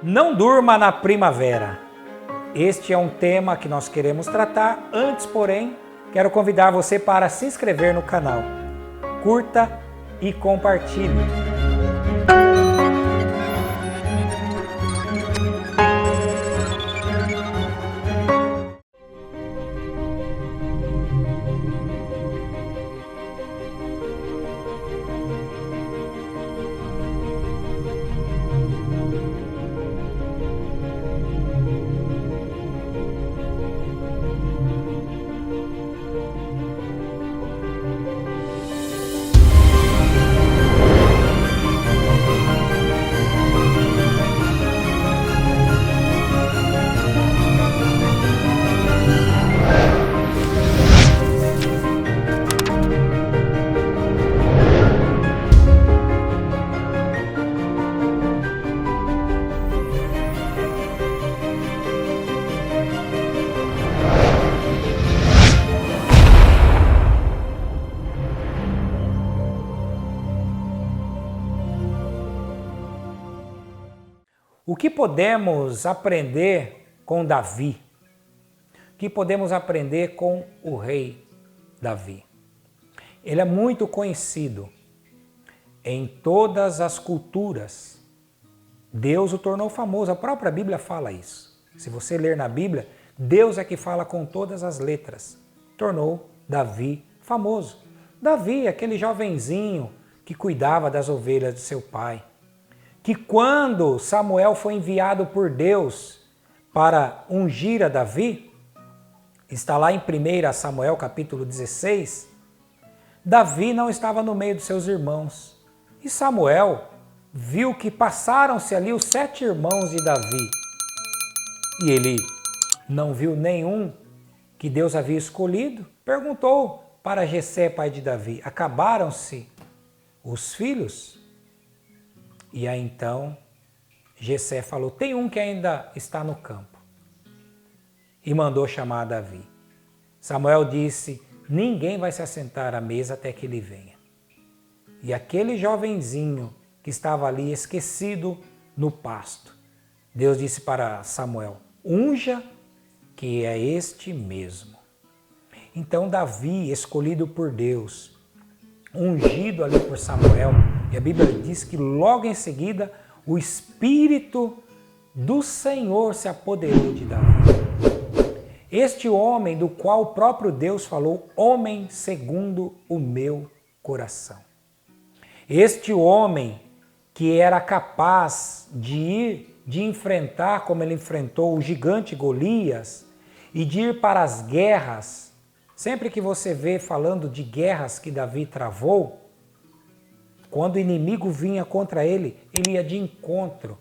Não durma na primavera. Este é um tema que nós queremos tratar. Antes, porém, quero convidar você para se inscrever no canal. Curta e compartilhe. O que podemos aprender com Davi? O que podemos aprender com o rei Davi? Ele é muito conhecido em todas as culturas. Deus o tornou famoso, a própria Bíblia fala isso. Se você ler na Bíblia, Deus é que fala com todas as letras. Tornou Davi famoso. Davi, aquele jovenzinho que cuidava das ovelhas de seu pai, que quando Samuel foi enviado por Deus para ungir a Davi, está lá em 1 Samuel capítulo 16, Davi não estava no meio dos seus irmãos. E Samuel viu que passaram-se ali os 7 irmãos de Davi. E ele não viu nenhum que Deus havia escolhido. Perguntou para Jessé, pai de Davi, acabaram-se os filhos? E aí então Jessé falou, tem um que ainda está no campo. E mandou chamar Davi. Samuel disse, ninguém vai se assentar à mesa até que ele venha. E aquele jovenzinho que estava ali esquecido no pasto, Deus disse para Samuel, unja que é este mesmo. Então Davi, escolhido por Deus, ungido ali por Samuel, e a Bíblia diz que logo em seguida o Espírito do Senhor se apoderou de Davi. Este homem do qual o próprio Deus falou, homem segundo o meu coração. Este homem que era capaz de enfrentar, como ele enfrentou o gigante Golias, e de ir para as guerras. Sempre que você vê falando de guerras que Davi travou, quando o inimigo vinha contra ele, ele ia de encontro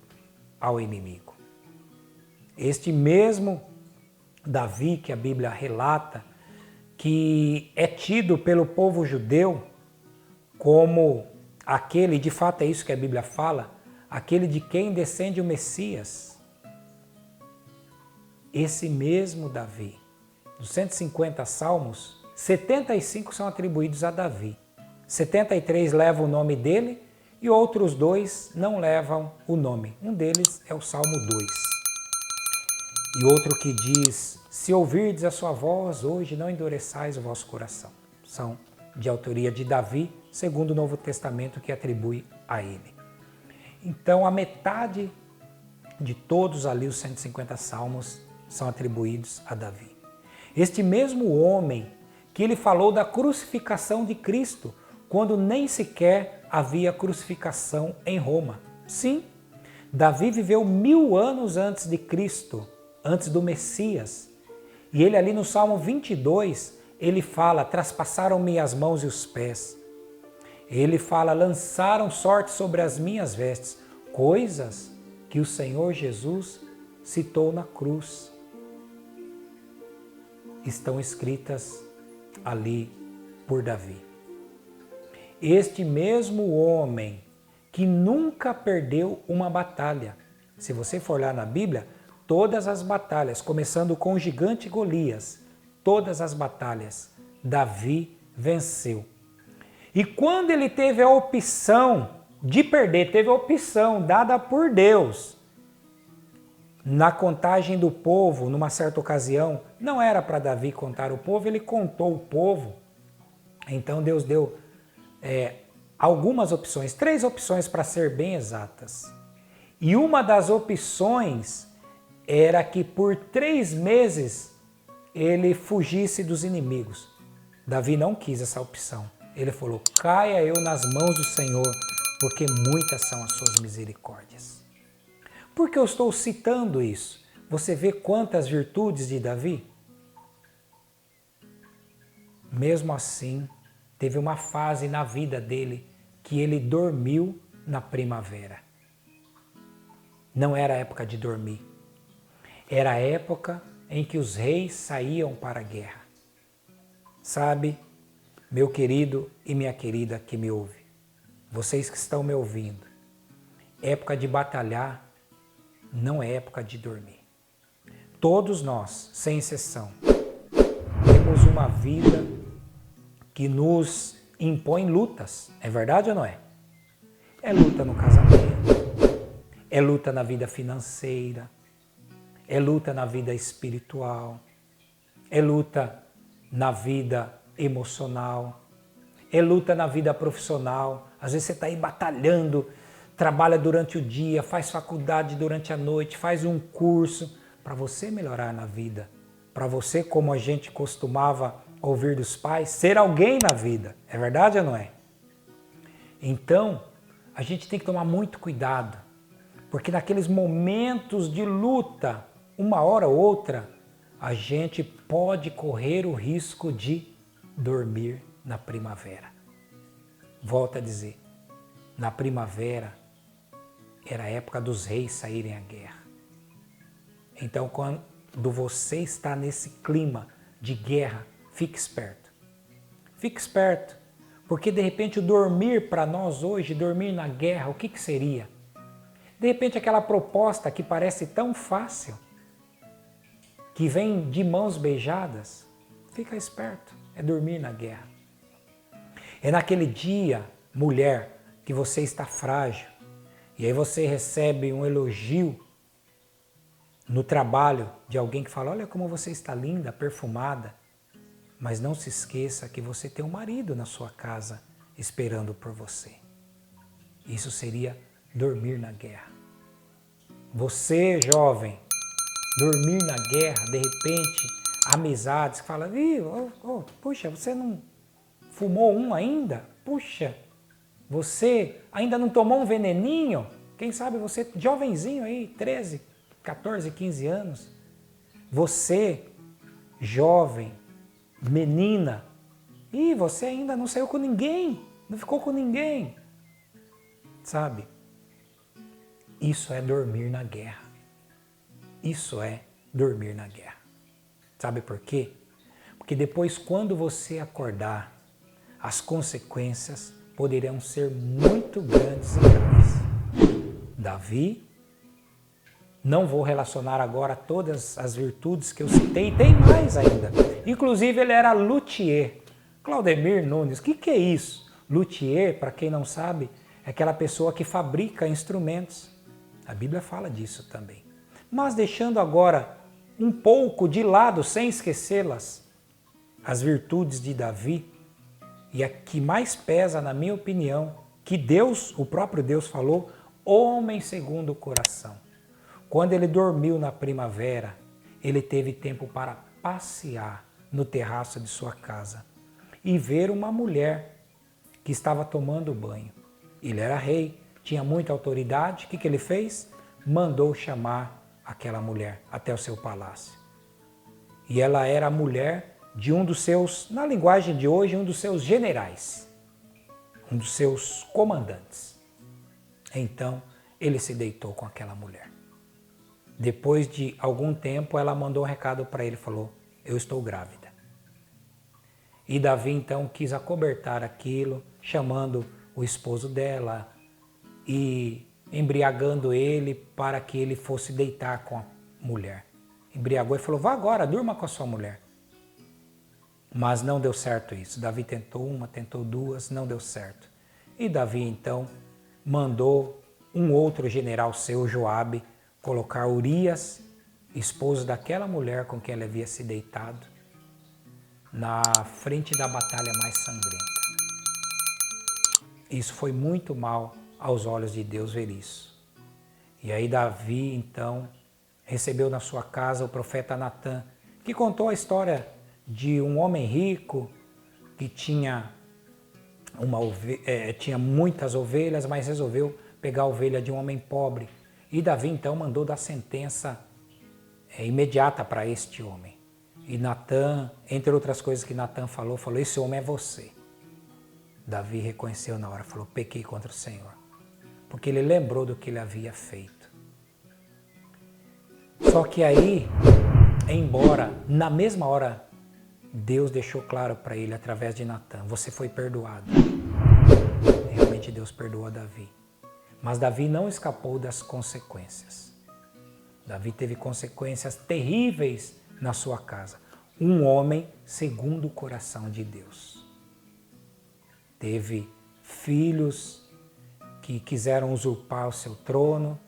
ao inimigo. Este mesmo Davi que a Bíblia relata, que é tido pelo povo judeu como aquele, de fato é isso que a Bíblia fala, aquele de quem descende o Messias. Esse mesmo Davi, dos 150 salmos, 75 são atribuídos a Davi. 73 levam o nome dele e outros 2 não levam o nome. Um deles é o Salmo 2. E outro que diz, se ouvirdes a sua voz, hoje não endureçais o vosso coração. São de autoria de Davi, segundo o Novo Testamento, que atribui a ele. Então a metade de todos ali os 150 salmos são atribuídos a Davi. Este mesmo homem que ele falou da crucificação de Cristo, quando nem sequer havia crucificação em Roma. Sim, Davi viveu 1000 anos antes de Cristo, antes do Messias. E ele ali no Salmo 22, ele fala, traspassaram-me as mãos e os pés. Ele fala, lançaram sorte sobre as minhas vestes, coisas que o Senhor Jesus citou na cruz. Estão escritas ali por Davi. Este mesmo homem que nunca perdeu uma batalha. Se você for lá na Bíblia, todas as batalhas, começando com o gigante Golias, todas as batalhas, Davi venceu. E quando ele teve a opção de perder, teve a opção dada por Deus Na contagem do povo, numa certa ocasião, não era para Davi contar o povo, ele contou o povo. Então Deus deu algumas opções, 3 opções para ser bem exatas. E uma das opções era que por 3 meses ele fugisse dos inimigos. Davi não quis essa opção. Ele falou, caia eu nas mãos do Senhor, porque muitas são as suas misericórdias. Por que eu estou citando isso? Você vê quantas virtudes de Davi? Mesmo assim, teve uma fase na vida dele que ele dormiu na primavera. Não era a época de dormir. Era a época em que os reis saíam para a guerra. Sabe, meu querido e minha querida que me ouve, vocês que estão me ouvindo, época de batalhar não é época de dormir. Todos nós, sem exceção, temos uma vida que nos impõe lutas. É verdade ou não é? É luta no casamento, é luta na vida financeira, é luta na vida espiritual, é luta na vida emocional, é luta na vida profissional. Às vezes você está aí batalhando, trabalha durante o dia, faz faculdade durante a noite, faz um curso para você melhorar na vida, para você, como a gente costumava ouvir dos pais, ser alguém na vida. É verdade ou não é? Então, a gente tem que tomar muito cuidado, porque naqueles momentos de luta, uma hora ou outra, a gente pode correr o risco de dormir na primavera. Volto a dizer, na primavera era a época dos reis saírem à guerra. Então, quando você está nesse clima de guerra, fique esperto. Fique esperto, porque de repente o dormir para nós hoje, dormir na guerra, o que seria? De repente aquela proposta que parece tão fácil, que vem de mãos beijadas, fica esperto, é dormir na guerra. É naquele dia, mulher, que você está frágil, e aí você recebe um elogio no trabalho de alguém que fala, olha como você está linda, perfumada, mas não se esqueça que você tem um marido na sua casa esperando por você. Isso seria dormir na guerra. Você, jovem, dormir na guerra, de repente, amizades que falam, puxa, você não fumou um ainda? Puxa, você ainda não tomou um veneninho? Quem sabe você, jovenzinho aí, 13, 14, 15 anos. Você, jovem, menina, você ainda não saiu com ninguém, não ficou com ninguém. Sabe? Isso é dormir na guerra. Isso é dormir na guerra. Sabe por quê? Porque depois, quando você acordar, as consequências poderão ser muito grandes e graves. Davi, não vou relacionar agora todas as virtudes que eu citei, tem mais ainda. Inclusive, ele era luthier. Claudemir Nunes, o que é isso? Luthier, para quem não sabe, é aquela pessoa que fabrica instrumentos. A Bíblia fala disso também. Mas deixando agora um pouco de lado, sem esquecê-las, as virtudes de Davi, e a que mais pesa, na minha opinião, que Deus, o próprio Deus falou, homem segundo o coração. Quando ele dormiu na primavera, ele teve tempo para passear no terraço de sua casa e ver uma mulher que estava tomando banho. Ele era rei, tinha muita autoridade. O que ele fez? Mandou chamar aquela mulher até o seu palácio. E ela era a mulher de um dos seus, na linguagem de hoje, um dos seus generais, um dos seus comandantes. Então, ele se deitou com aquela mulher. Depois de algum tempo, ela mandou um recado para ele, falou, eu estou grávida. E Davi, então, quis acobertar aquilo, chamando o esposo dela e embriagando ele para que ele fosse deitar com a mulher. Embriagou e falou, vá agora, durma com a sua mulher. Mas não deu certo isso. Davi tentou uma, tentou duas, não deu certo. E Davi, então, mandou um outro general seu, Joabe, colocar Urias, esposo daquela mulher com quem ele havia se deitado, na frente da batalha mais sangrenta. Isso foi muito mal aos olhos de Deus ver isso. E aí Davi, então, recebeu na sua casa o profeta Natã, que contou a história de um homem rico que tinha muitas ovelhas, mas resolveu pegar a ovelha de um homem pobre. E Davi, então, mandou dar sentença imediata para este homem. E Natã, entre outras coisas que Natã falou, esse homem é você. Davi reconheceu na hora, falou, pequei contra o Senhor. Porque ele lembrou do que ele havia feito. Só que aí, embora na mesma hora, Deus deixou claro para ele através de Natã, você foi perdoado. Realmente Deus perdoou a Davi. Mas Davi não escapou das consequências. Davi teve consequências terríveis na sua casa. Um homem segundo o coração de Deus. Teve filhos que quiseram usurpar o seu trono.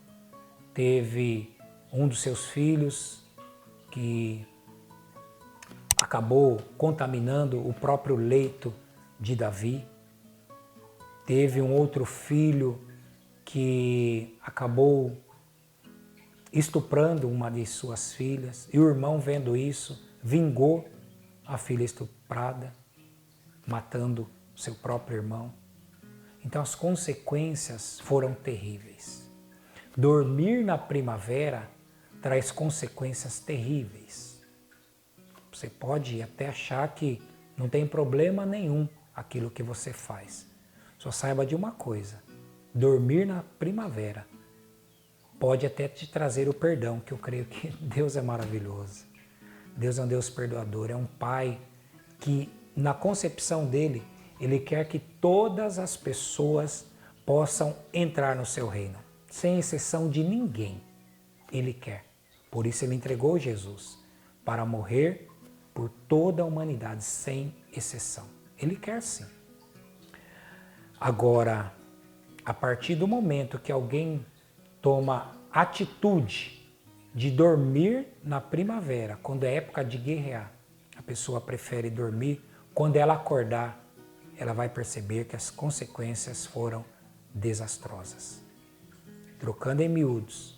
Teve um dos seus filhos que acabou contaminando o próprio leito de Davi. Teve um outro filho que acabou estuprando uma de suas filhas, e o irmão, vendo isso, vingou a filha estuprada, matando seu próprio irmão. Então as consequências foram terríveis. Dormir na primavera traz consequências terríveis. Você pode até achar que não tem problema nenhum aquilo que você faz. Só saiba de uma coisa, dormir na primavera pode até te trazer o perdão, que eu creio que Deus é maravilhoso. Deus é um Deus perdoador, é um Pai que na concepção dele, ele quer que todas as pessoas possam entrar no seu reino, sem exceção de ninguém. Ele quer. Por isso ele entregou Jesus, para morrer por toda a humanidade, sem exceção. Ele quer sim. Agora, a partir do momento que alguém toma atitude de dormir na primavera, quando é época de guerrear, a pessoa prefere dormir, quando ela acordar, ela vai perceber que as consequências foram desastrosas. Trocando em miúdos,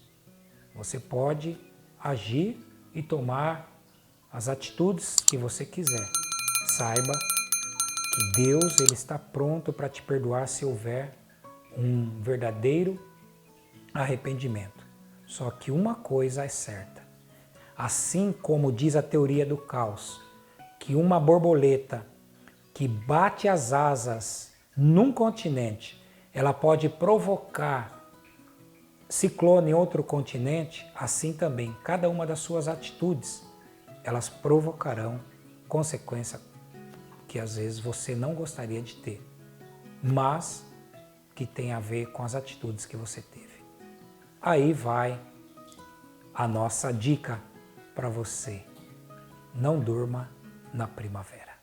você pode agir e tomar as atitudes que você quiser. Saiba que Deus ele está pronto para te perdoar se houver um verdadeiro arrependimento. Só que uma coisa é certa. Assim como diz a teoria do caos, que uma borboleta que bate as asas num continente, ela pode provocar ciclone em outro continente, assim também, cada uma das suas atitudes, elas provocarão consequência que às vezes você não gostaria de ter, mas que tem a ver com as atitudes que você teve. Aí vai a nossa dica para você. Não durma na primavera.